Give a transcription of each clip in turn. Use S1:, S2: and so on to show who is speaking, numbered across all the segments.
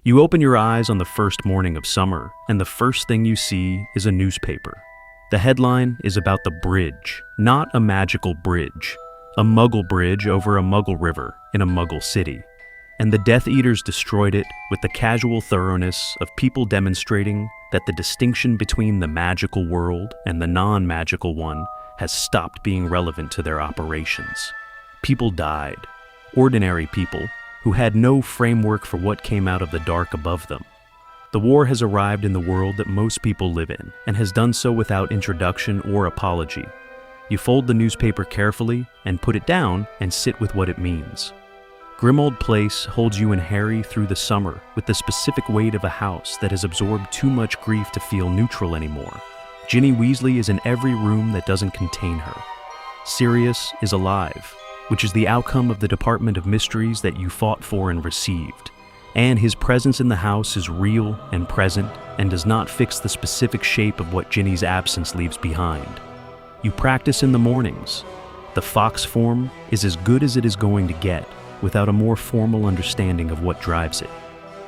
S1: You open your eyes on the first morning of summer, and the first thing you see is a newspaper. The headline is about the bridge, not a magical bridge, a Muggle bridge over a Muggle river in a Muggle city. And the Death Eaters destroyed it with the casual thoroughness of people demonstrating that the distinction between the magical world and the non-magical one has stopped being relevant to their operations. People died, ordinary people, who had no framework for what came out of the dark above them. The war has arrived in the world that most people live in, and has done so without introduction or apology. You fold the newspaper carefully and put it down and sit with what it means. Grimmauld Place holds you and Harry through the summer with the specific weight of a house that has absorbed too much grief to feel neutral anymore. Ginny Weasley is in every room that doesn't contain her. Sirius is alive, which is the outcome of the Department of Mysteries that you fought for and received. And his presence in the house is real and present and does not fix the specific shape of what Ginny's absence leaves behind. You practice in the mornings. The fox form is as good as it is going to get without a more formal understanding of what drives it,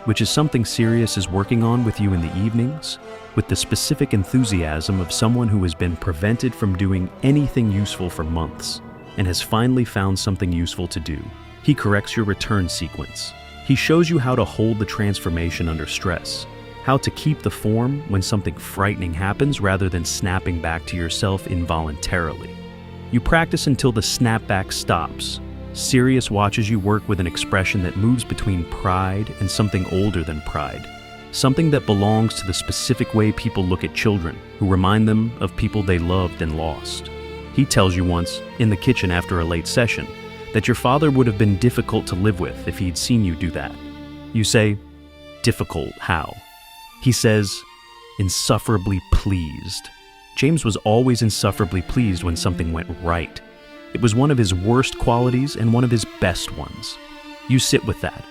S1: which is something Sirius is working on with you in the evenings, with the specific enthusiasm of someone who has been prevented from doing anything useful for months and has finally found something useful to do. He corrects your return sequence. He shows you how to hold the transformation under stress, how to keep the form when something frightening happens rather than snapping back to yourself involuntarily. You practice until the snapback stops. Sirius watches you work with an expression that moves between pride and something older than pride, something that belongs to the specific way people look at children, who remind them of people they loved and lost. He tells you once, in the kitchen after a late session, that your father would have been difficult to live with if he'd seen you do that. You say, "Difficult, how?" He says, "Insufferably pleased." James was always insufferably pleased when something went right. It was one of his worst qualities and one of his best ones. You sit with that.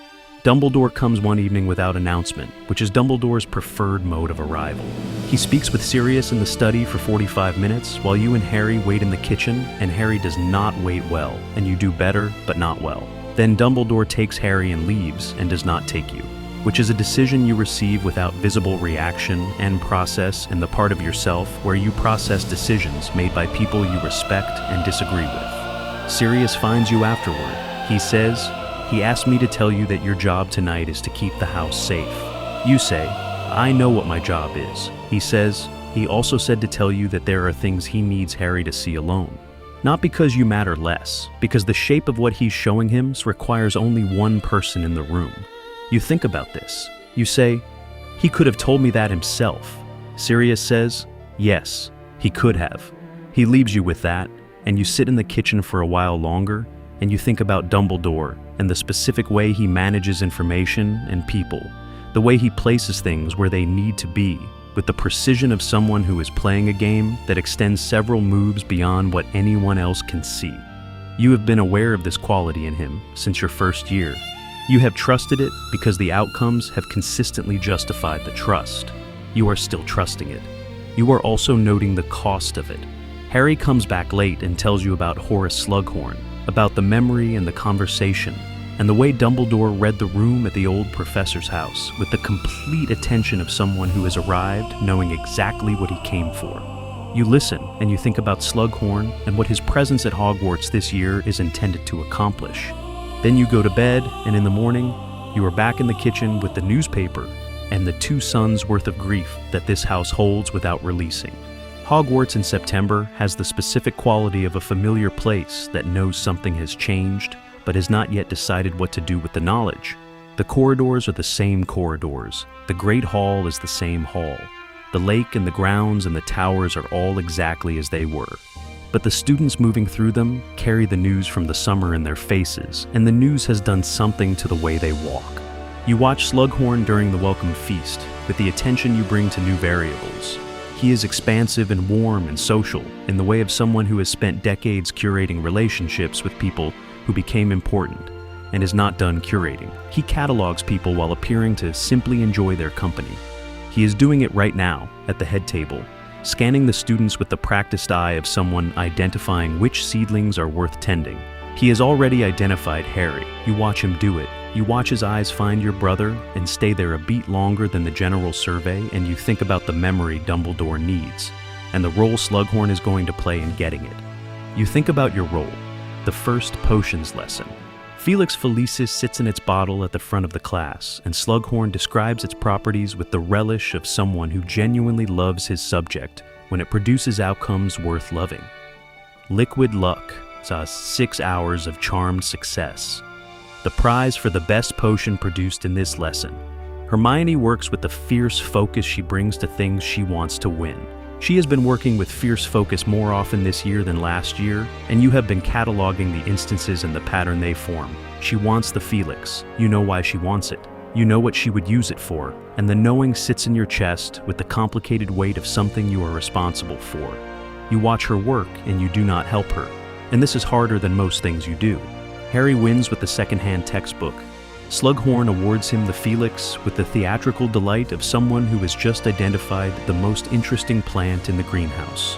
S1: Dumbledore comes one evening without announcement, which is Dumbledore's preferred mode of arrival. He speaks with Sirius in the study for 45 minutes while you and Harry wait in the kitchen, and Harry does not wait well, and you do better, but not well. Then Dumbledore takes Harry and leaves and does not take you, which is a decision you receive without visible reaction and process in the part of yourself where you process decisions made by people you respect and disagree with. Sirius finds you afterward. He says, "He asked me to tell you that your job tonight is to keep the house safe." You say, "I know what my job is." He says, "He also said to tell you that there are things he needs Harry to see alone." Not because you matter less, because the shape of what he's showing him requires only one person in the room. You think about this. You say, "He could have told me that himself." Sirius says, "Yes, he could have." He leaves you with that, and you sit in the kitchen for a while longer, and you think about Dumbledore and the specific way he manages information and people, the way he places things where they need to be, with the precision of someone who is playing a game that extends several moves beyond what anyone else can see. You have been aware of this quality in him since your first year. You have trusted it because the outcomes have consistently justified the trust. You are still trusting it. You are also noting the cost of it. Harry comes back late and tells you about Horace Slughorn, about the memory and the conversation, and the way Dumbledore read the room at the old professor's house with the complete attention of someone who has arrived knowing exactly what he came for. You listen and you think about Slughorn and what his presence at Hogwarts this year is intended to accomplish. Then you go to bed, and in the morning, you are back in the kitchen with the newspaper and the 2 suns worth of grief that this house holds without releasing. Hogwarts in September has the specific quality of a familiar place that knows something has changed, but has not yet decided what to do with the knowledge. The corridors are the same corridors. The Great Hall is the same hall. The lake and the grounds and the towers are all exactly as they were. But the students moving through them carry the news from the summer in their faces, and the news has done something to the way they walk. You watch Slughorn during the welcome feast, with the attention you bring to new variables. He is expansive and warm and social, in the way of someone who has spent decades curating relationships with people who became important, and is not done curating. He catalogs people while appearing to simply enjoy their company. He is doing it right now, at the head table, scanning the students with the practiced eye of someone identifying which seedlings are worth tending. He has already identified Harry. You watch him do it, You watch his eyes find your brother and stay there a beat longer than the general survey, and you think about the memory Dumbledore needs, and the role Slughorn is going to play in getting it. You think about your role, the first potions lesson. Felix Felicis sits in its bottle at the front of the class, and Slughorn describes its properties with the relish of someone who genuinely loves his subject when it produces outcomes worth loving. Liquid luck saw 6 hours of charmed success. The prize for the best potion produced in this lesson. Hermione works with the fierce focus she brings to things she wants to win. She has been working with fierce focus more often this year than last year, and you have been cataloging the instances and the pattern they form. She wants the Felix. You know why she wants it. You know what she would use it for, and the knowing sits in your chest with the complicated weight of something you are responsible for. You watch her work, and you do not help her. And this is harder than most things you do. Harry wins with the second-hand textbook. Slughorn awards him the Felix with the theatrical delight of someone who has just identified the most interesting plant in the greenhouse.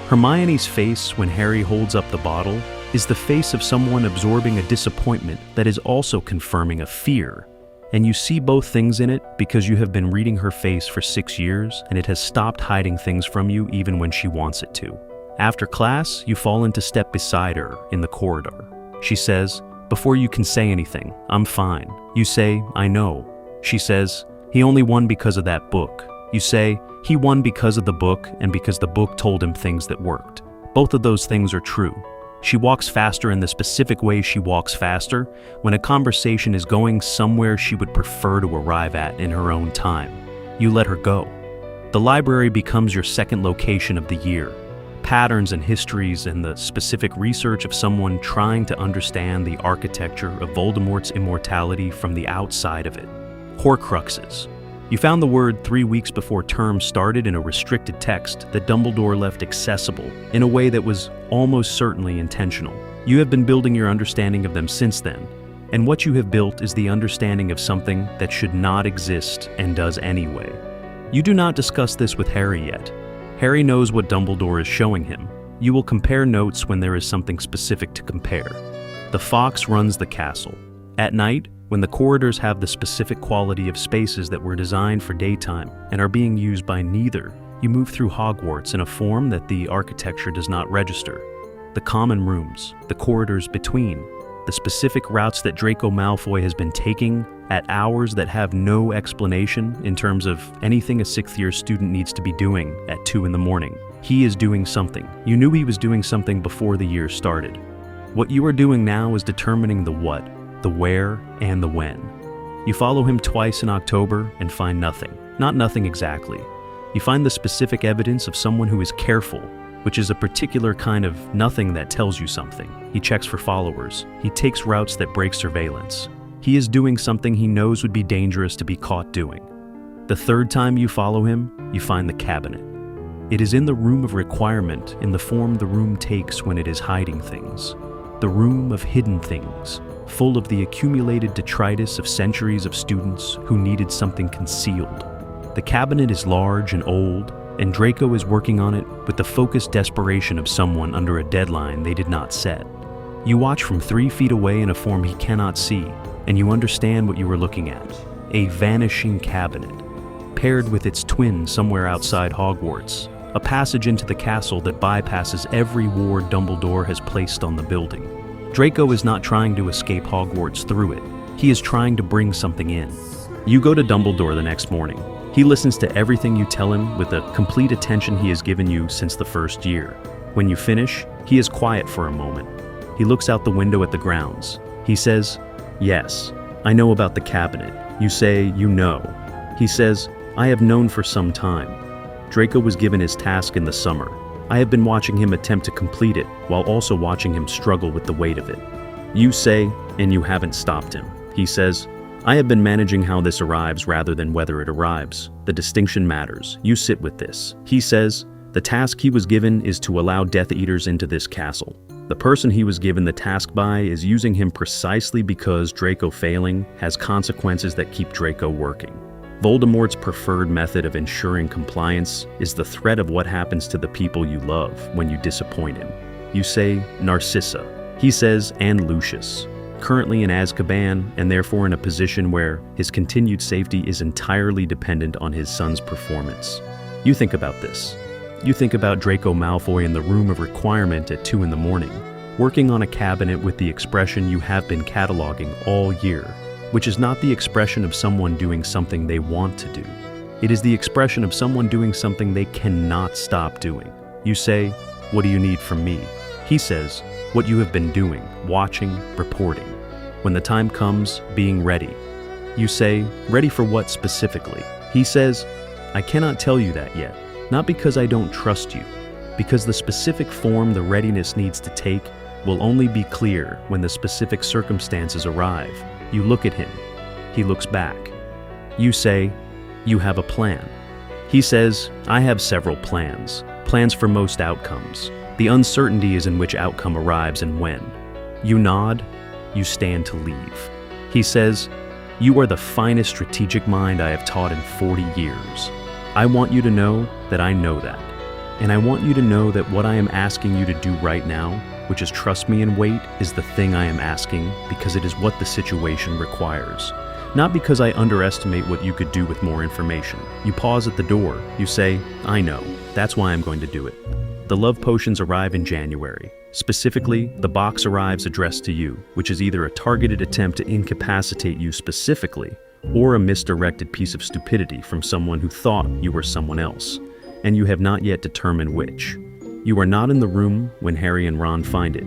S1: Hermione's face when Harry holds up the bottle is the face of someone absorbing a disappointment that is also confirming a fear. And you see both things in it because you have been reading her face for 6 years, and it has stopped hiding things from you even when she wants it to. After class, you fall into step beside her in the corridor. She says, "Before you can say anything, I'm fine." You say, "I know." She says, "He only won because of that book." You say, "He won because of the book and because the book told him things that worked." Both of those things are true. She walks faster in the specific way she walks faster when a conversation is going somewhere she would prefer to arrive at in her own time. You let her go. The library becomes your second location of the year. Patterns and histories and the specific research of someone trying to understand the architecture of Voldemort's immortality from the outside of it. Horcruxes. You found the word 3 weeks before term started in a restricted text that Dumbledore left accessible in a way that was almost certainly intentional. You have been building your understanding of them since then, and what you have built is the understanding of something that should not exist and does anyway. You do not discuss this with Harry yet. Harry knows what Dumbledore is showing him. You will compare notes when there is something specific to compare. The fox runs the castle. At night, when the corridors have the specific quality of spaces that were designed for daytime and are being used by neither, you move through Hogwarts in a form that the architecture does not register. The common rooms, the corridors between, the specific routes that Draco Malfoy has been taking at hours that have no explanation in terms of anything a 6th-year student needs to be doing at 2 in the morning. He is doing something. You knew he was doing something before the year started. What you are doing now is determining the what, the where, and the when. You follow him twice in October and find nothing. Not nothing exactly. You find the specific evidence of someone who is careful, which is a particular kind of nothing that tells you something. He checks for followers. He takes routes that break surveillance. He is doing something he knows would be dangerous to be caught doing. The third time you follow him, you find the cabinet. It is in the room of requirement in the form the room takes when it is hiding things. The room of hidden things, full of the accumulated detritus of centuries of students who needed something concealed. The cabinet is large and old, and Draco is working on it with the focused desperation of someone under a deadline they did not set. You watch from 3 feet away in a form he cannot see, and you understand what you are looking at. A vanishing cabinet, paired with its twin somewhere outside Hogwarts. A passage into the castle that bypasses every ward Dumbledore has placed on the building. Draco is not trying to escape Hogwarts through it. He is trying to bring something in. You go to Dumbledore the next morning. He listens to everything you tell him with the complete attention he has given you since the first year. When you finish, he is quiet for a moment. He looks out the window at the grounds. He says, "Yes, I know about the cabinet." You say, "You know." He says, "I have known for some time." Draco was given his task in the summer. I have been watching him attempt to complete it while also watching him struggle with the weight of it. You say, and you haven't stopped him. He says, "I have been managing how this arrives rather than whether it arrives. The distinction matters. You sit with this." He says, "The task he was given is to allow Death Eaters into this castle. The person he was given the task by is using him precisely because Draco failing has consequences that keep Draco working. Voldemort's preferred method of ensuring compliance is the threat of what happens to the people you love when you disappoint him." You say, "Narcissa." He says, "And Lucius." currently in Azkaban and therefore in a position where his continued safety is entirely dependent on his son's performance. You think about this. You think about Draco Malfoy in the room of requirement at 2 in the morning, working on a cabinet with the expression you have been cataloging all year, which is not the expression of someone doing something they want to do. It is the expression of someone doing something they cannot stop doing. You say, "What do you need from me?" He says, "What you have been doing, watching, reporting. When the time comes, being ready." You say, "Ready for what specifically?" He says, "I cannot tell you that yet, not because I don't trust you, because the specific form the readiness needs to take will only be clear when the specific circumstances arrive." You look at him. He looks back. You say, "You have a plan." He says, "I have several plans for most outcomes. The uncertainty is in which outcome arrives and when." You nod. You stand to leave. He says, "You are the finest strategic mind I have taught in 40 years. I want you to know that I know that. And I want you to know that what I am asking you to do right now, which is trust me and wait, is the thing I am asking because it is what the situation requires. Not because I underestimate what you could do with more information." You pause at the door. You say, "I know. That's why I'm going to do it." The love potions arrive in January. Specifically, the box arrives addressed to you, which is either a targeted attempt to incapacitate you specifically, or a misdirected piece of stupidity from someone who thought you were someone else, and you have not yet determined which. You are not in the room when Harry and Ron find it.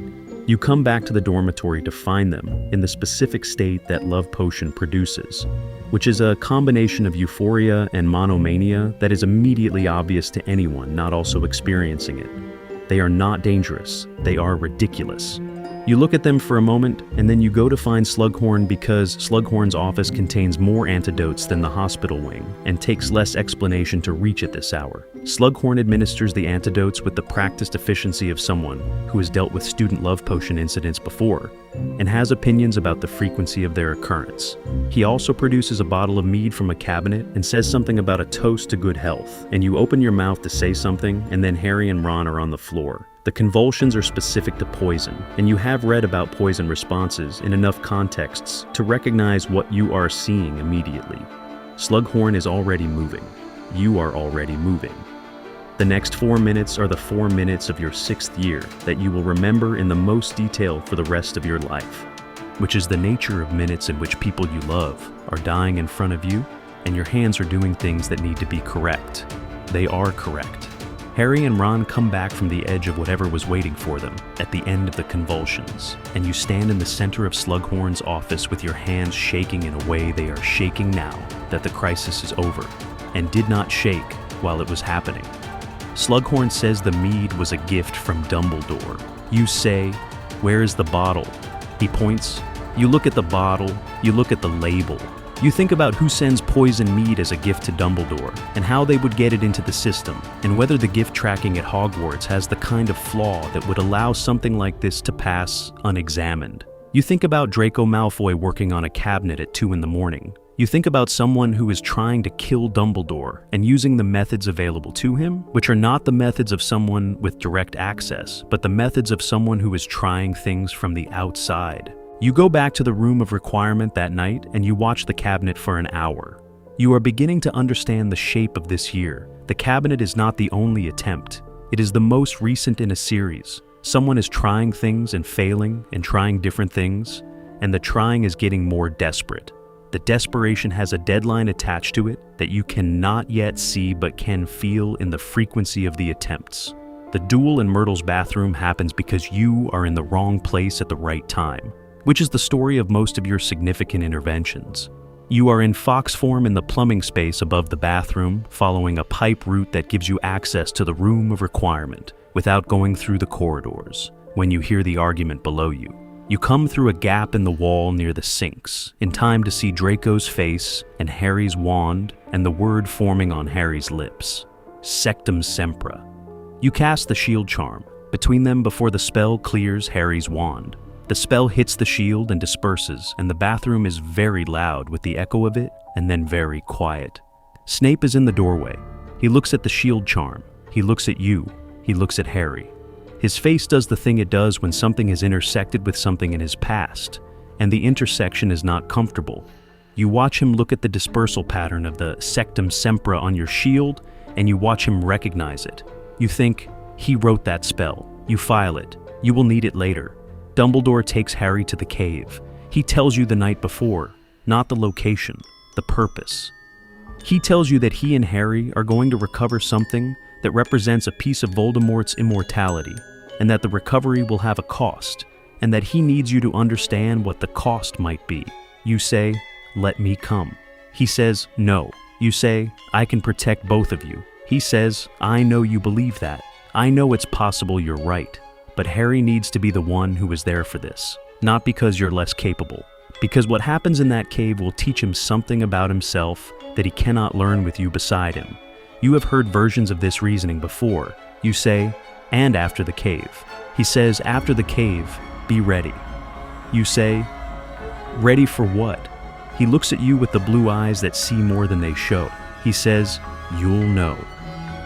S1: You come back to the dormitory to find them in the specific state that love potion produces, which is a combination of euphoria and monomania that is immediately obvious to anyone not also experiencing it. They are not dangerous. They are ridiculous. You look at them for a moment, and then you go to find Slughorn because Slughorn's office contains more antidotes than the hospital wing, and takes less explanation to reach at this hour. Slughorn administers the antidotes with the practiced efficiency of someone who has dealt with student love potion incidents before, and has opinions about the frequency of their occurrence. He also produces a bottle of mead from a cabinet and says something about a toast to good health, and you open your mouth to say something, and then Harry and Ron are on the floor. The convulsions are specific to poison, and you have read about poison responses in enough contexts to recognize what you are seeing immediately. Slughorn is already moving. You are already moving. The next 4 minutes are the 4 minutes of your 6th year that you will remember in the most detail for the rest of your life, which is the nature of minutes in which people you love are dying in front of you, and your hands are doing things that need to be correct. They are correct. Harry and Ron come back from the edge of whatever was waiting for them at the end of the convulsions, and you stand in the center of Slughorn's office with your hands shaking in a way they are shaking now that the crisis is over, and did not shake while it was happening. Slughorn says the mead was a gift from Dumbledore. You say, "Where is the bottle?" He points. You look at the bottle, you look at the label. You think about who sends poison mead as a gift to Dumbledore, and how they would get it into the system, and whether the gift tracking at Hogwarts has the kind of flaw that would allow something like this to pass unexamined. You think about Draco Malfoy working on a cabinet at 2 in the morning. You think about someone who is trying to kill Dumbledore and using the methods available to him, which are not the methods of someone with direct access, but the methods of someone who is trying things from the outside. You go back to the room of requirement that night and you watch the cabinet for an hour. You are beginning to understand the shape of this year. The cabinet is not the only attempt. It is the most recent in a series. Someone is trying things and failing and trying different things, and the trying is getting more desperate. The desperation has a deadline attached to it that you cannot yet see but can feel in the frequency of the attempts. The duel in Myrtle's bathroom happens because you are in the wrong place at the right time, which is the story of most of your significant interventions. You are in fox form in the plumbing space above the bathroom, following a pipe route that gives you access to the room of requirement without going through the corridors. When you hear the argument below you, you come through a gap in the wall near the sinks, in time to see Draco's face and Harry's wand and the word forming on Harry's lips. Sectum Sempra. You cast the shield charm between them before the spell clears Harry's wand. The spell hits the shield and disperses, and the bathroom is very loud with the echo of it, and then very quiet. Snape is in the doorway. He looks at the shield charm. He looks at you. He looks at Harry. His face does the thing it does when something has intersected with something in his past, and the intersection is not comfortable. You watch him look at the dispersal pattern of the Sectum Sempra on your shield, and you watch him recognize it. You think, he wrote that spell. You file it. You will need it later. Dumbledore takes Harry to the cave. He tells you the night before, not the location, the purpose. He tells you that he and Harry are going to recover something that represents a piece of Voldemort's immortality, and that the recovery will have a cost, and that he needs you to understand what the cost might be. You say, "Let me come." He says, "No." You say, "I can protect both of you." He says, "I know you believe that. I know it's possible you're right." But Harry needs to be the one who is there for this, not because you're less capable. Because what happens in that cave will teach him something about himself that he cannot learn with you beside him. You have heard versions of this reasoning before. You say, "And after the cave." He says, "After the cave, be ready." You say, "Ready for what?" He looks at you with the blue eyes that see more than they show. He says, "You'll know."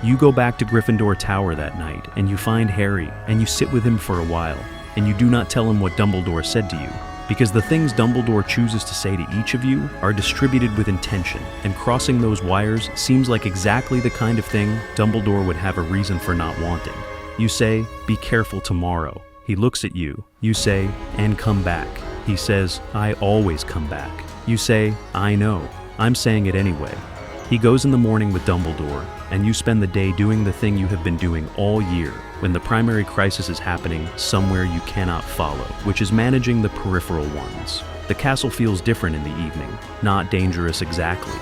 S1: You go back to Gryffindor Tower that night, and you find Harry, and you sit with him for a while, and you do not tell him what Dumbledore said to you, because the things Dumbledore chooses to say to each of you are distributed with intention, and crossing those wires seems like exactly the kind of thing Dumbledore would have a reason for not wanting. You say, "Be careful tomorrow." He looks at you. You say, "And come back." He says, "I always come back." You say, "I know. I'm saying it anyway." He goes in the morning with Dumbledore, and you spend the day doing the thing you have been doing all year when the primary crisis is happening somewhere you cannot follow, which is managing the peripheral ones. The castle feels different in the evening, not dangerous exactly.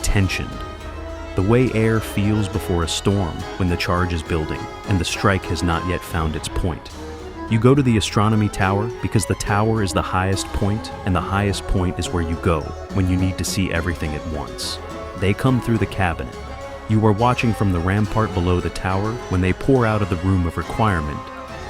S1: Tensioned. The way air feels before a storm when the charge is building and the strike has not yet found its point. You go to the Astronomy Tower because the tower is the highest point, and the highest point is where you go when you need to see everything at once. They come through the cabinet. You are watching from the rampart below the tower when they pour out of the room of requirement,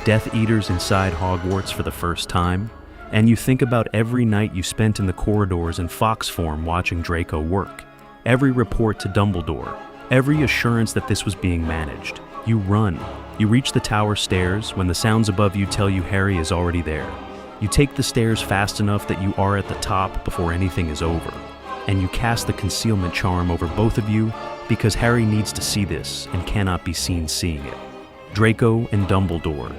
S1: Death Eaters inside Hogwarts for the first time, and you think about every night you spent in the corridors in fox form watching Draco work, every report to Dumbledore, every assurance that this was being managed. You run. You reach the tower stairs when the sounds above you tell you Harry is already there. You take the stairs fast enough that you are at the top before anything is over, and you cast the concealment charm over both of you because Harry needs to see this and cannot be seen seeing it. Draco and Dumbledore.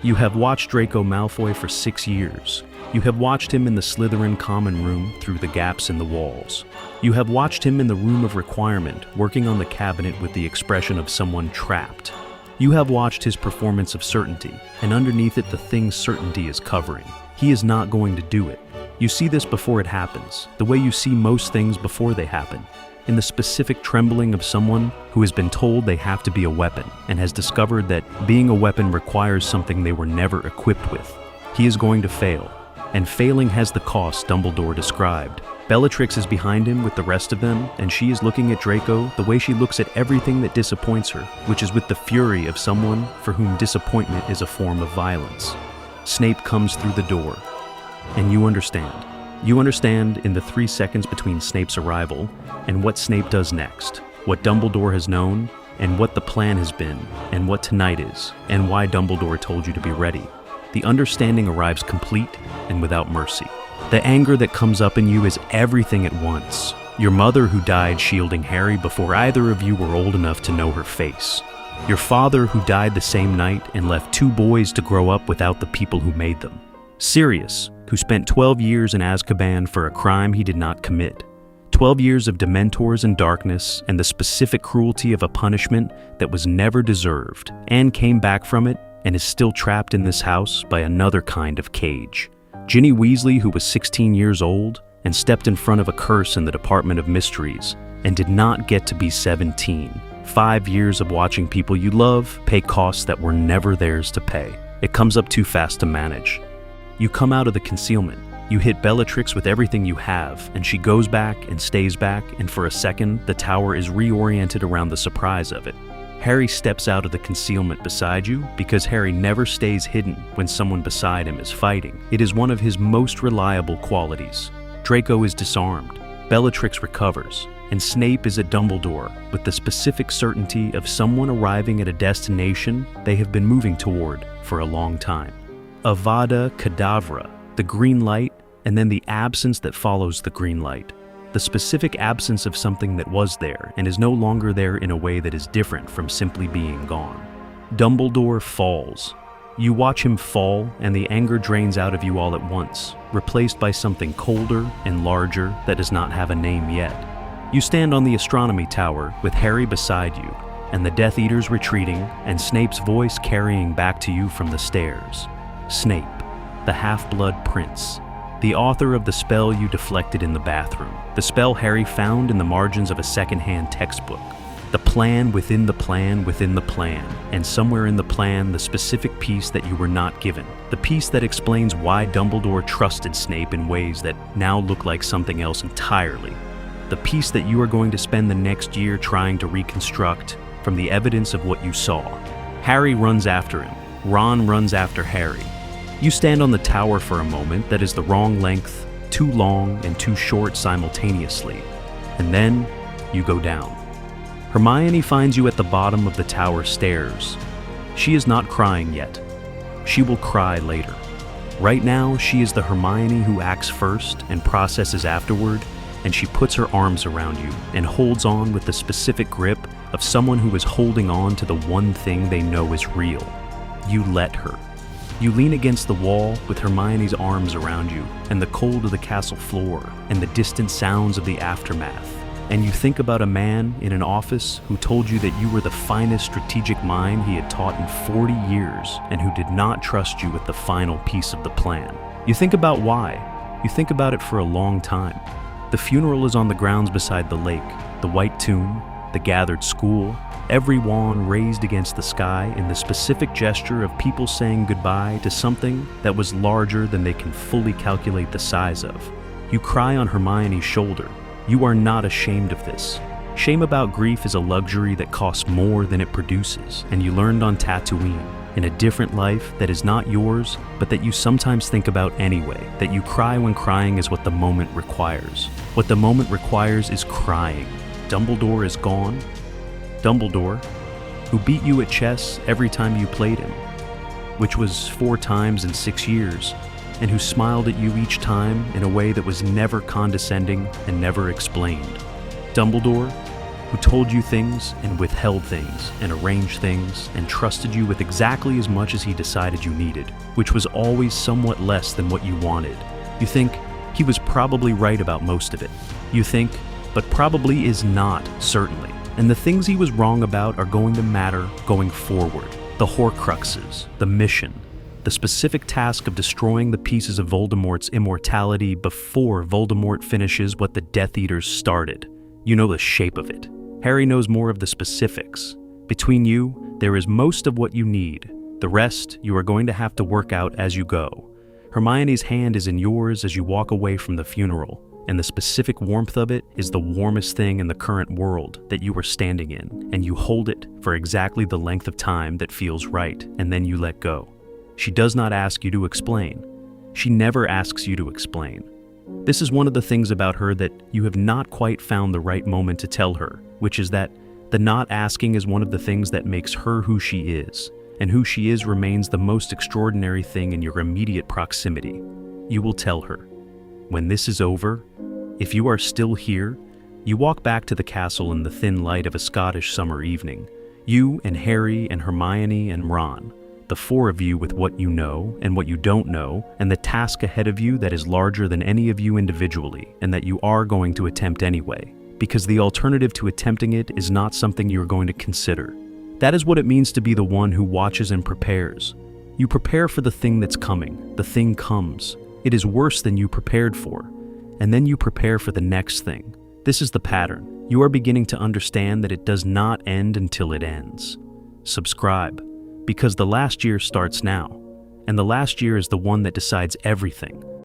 S1: You have watched Draco Malfoy for 6 years. You have watched him in the Slytherin common room through the gaps in the walls. You have watched him in the room of requirement working on the cabinet with the expression of someone trapped. You have watched his performance of certainty, and underneath it the thing certainty is covering. He is not going to do it. You see this before it happens, the way you see most things before they happen, in the specific trembling of someone who has been told they have to be a weapon and has discovered that being a weapon requires something they were never equipped with. He is going to fail, and failing has the cost Dumbledore described. Bellatrix is behind him with the rest of them, and she is looking at Draco the way she looks at everything that disappoints her, which is with the fury of someone for whom disappointment is a form of violence. Snape comes through the door, and you understand. You understand in the 3 seconds between Snape's arrival and what Snape does next, what Dumbledore has known, and what the plan has been, and what tonight is, and why Dumbledore told you to be ready. The understanding arrives complete and without mercy. The anger that comes up in you is everything at once. Your mother who died shielding Harry before either of you were old enough to know her face. Your father who died the same night and left 2 boys to grow up without the people who made them. Sirius, who spent 12 years in Azkaban for a crime he did not commit. 12 years of Dementors and darkness and the specific cruelty of a punishment that was never deserved, and came back from it and is still trapped in this house by another kind of cage. Ginny Weasley, who was 16 years old and stepped in front of a curse in the Department of Mysteries and did not get to be 17. 5 years of watching people you love pay costs that were never theirs to pay. It comes up too fast to manage. You come out of the concealment. You hit Bellatrix with everything you have, and she goes back and stays back, and for a second, the tower is reoriented around the surprise of it. Harry steps out of the concealment beside you because Harry never stays hidden when someone beside him is fighting. It is one of his most reliable qualities. Draco is disarmed, Bellatrix recovers, and Snape is at Dumbledore with the specific certainty of someone arriving at a destination they have been moving toward for a long time. Avada Kedavra, the green light, and then the absence that follows the green light. The specific absence of something that was there and is no longer there in a way that is different from simply being gone. Dumbledore falls. You watch him fall, and the anger drains out of you all at once, replaced by something colder and larger that does not have a name yet. You stand on the Astronomy Tower with Harry beside you, and the Death Eaters retreating, and Snape's voice carrying back to you from the stairs. Snape, the Half-Blood Prince, the author of the spell you deflected in the bathroom, the spell Harry found in the margins of a second-hand textbook, the plan within the plan within the plan, and somewhere in the plan the specific piece that you were not given, the piece that explains why Dumbledore trusted Snape in ways that now look like something else entirely, the piece that you are going to spend the next year trying to reconstruct from the evidence of what you saw. Harry runs after him. Ron runs after Harry. You stand on the tower for a moment that is the wrong length, too long and too short simultaneously, and then you go down. Hermione finds you at the bottom of the tower stairs. She is not crying yet. She will cry later. Right now, she is the Hermione who acts first and processes afterward, and she puts her arms around you and holds on with the specific grip of someone who is holding on to the one thing they know is real. You let her. You lean against the wall with Hermione's arms around you, and the cold of the castle floor, and the distant sounds of the aftermath. And you think about a man in an office who told you that you were the finest strategic mind he had taught in 40 years, and who did not trust you with the final piece of the plan. You think about why. You think about it for a long time. The funeral is on the grounds beside the lake, the white tomb, the gathered school, every wand raised against the sky in the specific gesture of people saying goodbye to something that was larger than they can fully calculate the size of. You cry on Hermione's shoulder. You are not ashamed of this. Shame about grief is a luxury that costs more than it produces, and you learned on Tatooine, in a different life that is not yours, but that you sometimes think about anyway, that you cry when crying is what the moment requires. What the moment requires is crying. Dumbledore is gone. Dumbledore, who beat you at chess every time you played him, which was 4 times in 6 years, and who smiled at you each time in a way that was never condescending and never explained. Dumbledore, who told you things and withheld things and arranged things and trusted you with exactly as much as he decided you needed, which was always somewhat less than what you wanted. You think he was probably right about most of it. You think, but probably is not, certainly. And the things he was wrong about are going to matter going forward. The Horcruxes, the mission, the specific task of destroying the pieces of Voldemort's immortality before Voldemort finishes what the Death Eaters started. You know the shape of it. Harry knows more of the specifics. Between you, there is most of what you need. The rest, you are going to have to work out as you go. Hermione's hand is in yours as you walk away from the funeral, and the specific warmth of it is the warmest thing in the current world that you are standing in, and you hold it for exactly the length of time that feels right, and then you let go. She does not ask you to explain. She never asks you to explain. This is one of the things about her that you have not quite found the right moment to tell her, which is that the not asking is one of the things that makes her who she is, and who she is remains the most extraordinary thing in your immediate proximity. You will tell her. When this is over, if you are still here, you walk back to the castle in the thin light of a Scottish summer evening. You and Harry and Hermione and Ron, the 4 of you with what you know and what you don't know, and the task ahead of you that is larger than any of you individually, and that you are going to attempt anyway, because the alternative to attempting it is not something you are going to consider. That is what it means to be the one who watches and prepares. You prepare for the thing that's coming. The thing comes. It is worse than you prepared for. And then you prepare for the next thing. This is the pattern. You are beginning to understand that it does not end until it ends. Subscribe, because the last year starts now. And the last year is the one that decides everything.